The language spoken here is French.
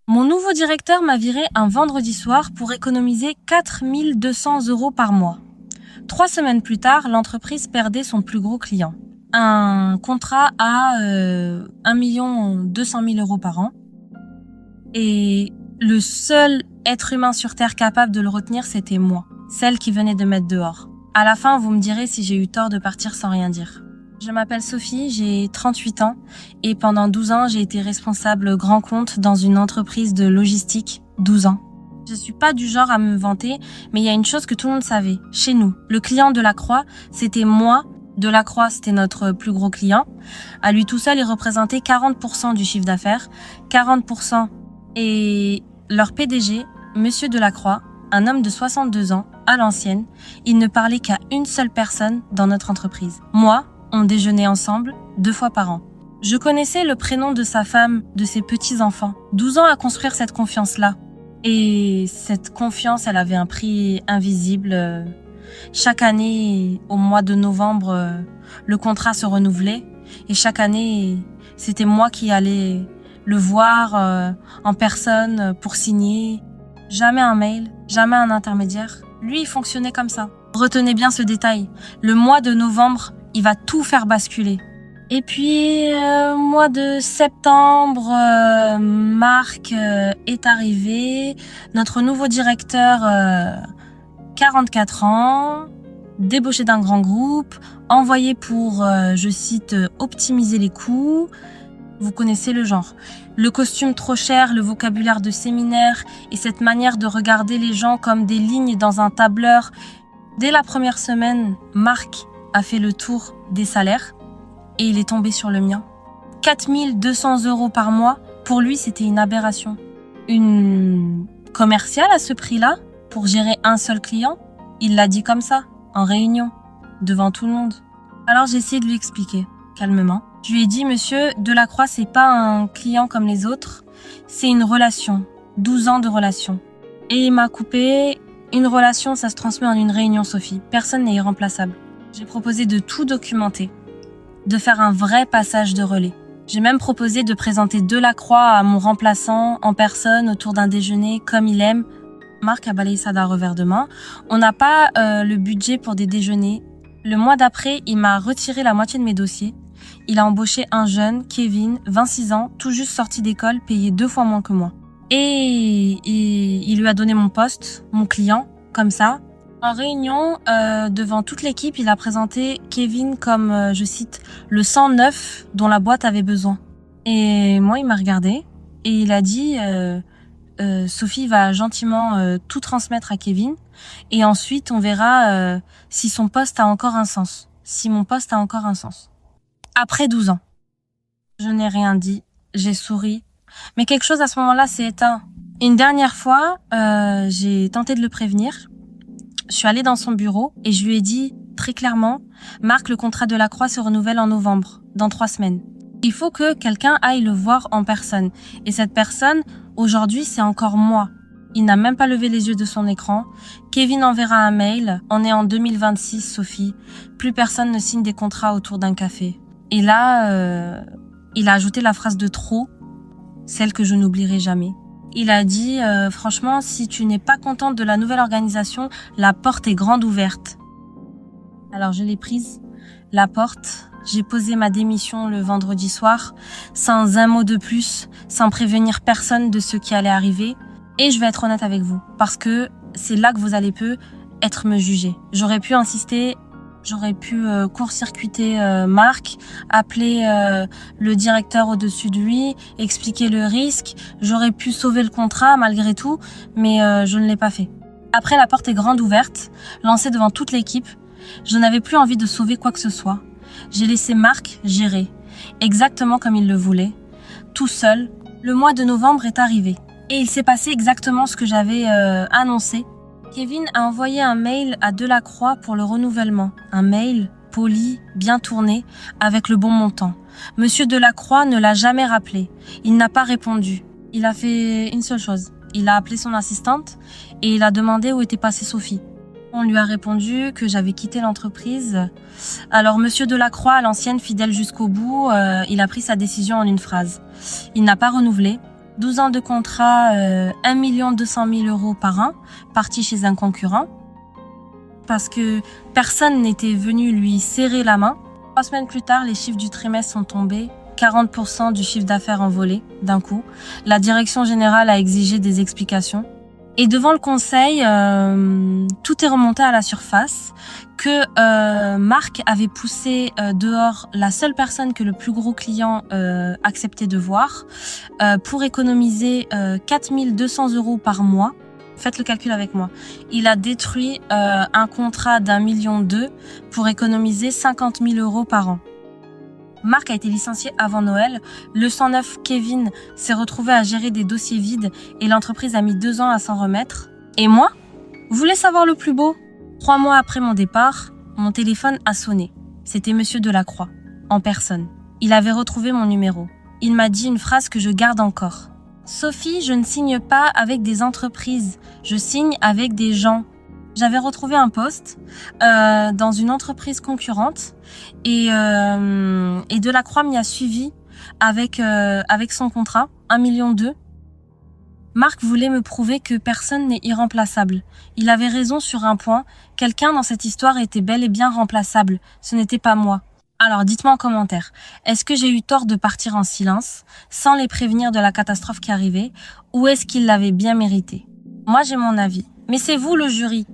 Mon nouveau directeur m'a viré un vendredi soir pour économiser 4 200 € par mois. 3 semaines plus tard, l'entreprise perdait son plus gros client. Un contrat à 1 200 000 € par an. Et le seul être humain sur Terre capable de le retenir, c'était moi, celle qui venait de mettre dehors. À la fin, vous me direz si j'ai eu tort de partir sans rien dire. Je m'appelle Sophie, j'ai 38 ans et pendant 12 ans, j'ai été responsable grand compte dans une entreprise de logistique, 12 ans. Je suis pas du genre à me vanter, mais il y a une chose que tout le monde savait. Chez nous, le client Delacroix, c'était moi. Delacroix, c'était notre plus gros client. À lui tout seul, il représentait 40% du chiffre d'affaires, 40%. Et leur PDG, Monsieur Delacroix, un homme de 62 ans, à l'ancienne, il ne parlait qu'à une seule personne dans notre entreprise. Moi, on déjeunait ensemble 2 fois par an. Je connaissais le prénom de sa femme, de ses petits-enfants. 12 ans à construire cette confiance-là. Et cette confiance, elle avait un prix invisible. Chaque année, au mois de novembre, le contrat se renouvelait. Et chaque année, c'était moi qui allais le voir en personne pour signer. Jamais un mail, jamais un intermédiaire. Lui, il fonctionnait comme ça. Retenez bien ce détail. Le mois de novembre, il va tout faire basculer. Et puis, mois de septembre, Marc est arrivé. Notre nouveau directeur, 44 ans, débauché d'un grand groupe, envoyé pour, je cite, optimiser les coûts. Vous connaissez le genre. Le costume trop cher, le vocabulaire de séminaire et cette manière de regarder les gens comme des lignes dans un tableur. Dès la première semaine, Marc a fait le tour des salaires et il est tombé sur le mien. 4 200 € par mois, pour lui, c'était une aberration. Une commerciale à ce prix-là, pour gérer un seul client, il l'a dit comme ça, en réunion, devant tout le monde. Alors j'ai essayé de lui expliquer, calmement. Je lui ai dit, monsieur Delacroix, c'est pas un client comme les autres, c'est une relation, 12 ans de relation. Et il m'a coupé, une relation, ça se transmet en une réunion, Sophie. Personne n'est irremplaçable. J'ai proposé de tout documenter, de faire un vrai passage de relais. J'ai même proposé de présenter Delacroix à mon remplaçant en personne autour d'un déjeuner comme il aime. Marc a balayé ça d'un revers de main. On n'a pas le budget pour des déjeuners. Le mois d'après, il m'a retiré la moitié de mes dossiers. Il a embauché un jeune, Kevin, 26 ans, tout juste sorti d'école, payé 2 fois moins que moi. Et il lui a donné mon poste, mon client, comme ça. En réunion, devant toute l'équipe, il a présenté Kevin comme, je cite, le 109 dont la boîte avait besoin. Et moi, il m'a regardé et il a dit, Sophie va gentiment tout transmettre à Kevin et ensuite on verra si son poste a encore un sens, si mon poste a encore un sens. Après 12 ans, je n'ai rien dit, j'ai souri, mais quelque chose à ce moment-là s'est éteint. Une dernière fois, j'ai tenté de le prévenir. Je suis allée dans son bureau et je lui ai dit très clairement, Marc, le contrat Delacroix se renouvelle en novembre, dans 3 semaines. Il faut que quelqu'un aille le voir en personne. Et cette personne, aujourd'hui, c'est encore moi. Il n'a même pas levé les yeux de son écran. Kevin enverra un mail. On est en 2026, Sophie. Plus personne ne signe des contrats autour d'un café. Et là, il a ajouté la phrase de trop, celle que je n'oublierai jamais. Il a dit, franchement, si tu n'es pas contente de la nouvelle organisation, la porte est grande ouverte. Alors je l'ai prise, la porte. J'ai posé ma démission le vendredi soir, sans un mot de plus, sans prévenir personne de ce qui allait arriver. Et je vais être honnête avec vous, parce que c'est là que vous allez être me juger. J'aurais pu insister, j'aurais pu court-circuiter Marc, appeler le directeur au-dessus de lui, expliquer le risque. J'aurais pu sauver le contrat malgré tout, mais je ne l'ai pas fait. Après, la porte est grande ouverte, lancée devant toute l'équipe. Je n'avais plus envie de sauver quoi que ce soit. J'ai laissé Marc gérer, exactement comme il le voulait, tout seul. Le mois de novembre est arrivé et il s'est passé exactement ce que j'avais annoncé. Kevin a envoyé un mail à Delacroix pour le renouvellement. Un mail poli, bien tourné, avec le bon montant. Monsieur Delacroix ne l'a jamais rappelé. Il n'a pas répondu. Il a fait une seule chose. Il a appelé son assistante et il a demandé où était passée Sophie. On lui a répondu que j'avais quitté l'entreprise. Alors Monsieur Delacroix, à l'ancienne, fidèle jusqu'au bout, il a pris sa décision en une phrase. Il n'a pas renouvelé. 12 ans de contrat, 1 200 000 euros par an, parti chez un concurrent. Parce que personne n'était venu lui serrer la main. 3 semaines plus tard, les chiffres du trimestre sont tombés. 40% du chiffre d'affaires envolé d'un coup. La direction générale a exigé des explications. Et devant le conseil, tout est remonté à la surface, que Marc avait poussé dehors la seule personne que le plus gros client acceptait de voir pour économiser 4 200 euros par mois. Faites le calcul avec moi. Il a détruit un contrat d'1,2 million pour économiser 50 000 euros par an. Marc a été licencié avant Noël. Le 109 Kevin s'est retrouvé à gérer des dossiers vides et l'entreprise a mis 2 ans à s'en remettre. Et moi, vous voulez savoir le plus beau ? 3 mois après mon départ, mon téléphone a sonné. C'était Monsieur Delacroix, en personne. Il avait retrouvé mon numéro. Il m'a dit une phrase que je garde encore. Sophie, je ne signe pas avec des entreprises, je signe avec des gens. J'avais retrouvé un poste dans une entreprise concurrente et Delacroix m'y a suivi avec son contrat, 1,2 million. Marc voulait me prouver que personne n'est irremplaçable. Il avait raison sur un point, quelqu'un dans cette histoire était bel et bien remplaçable, ce n'était pas moi. Alors dites-moi en commentaire, est-ce que j'ai eu tort de partir en silence, sans les prévenir de la catastrophe qui arrivait, ou est-ce qu'ils l'avaient bien mérité ? Moi j'ai mon avis, mais c'est vous le jury.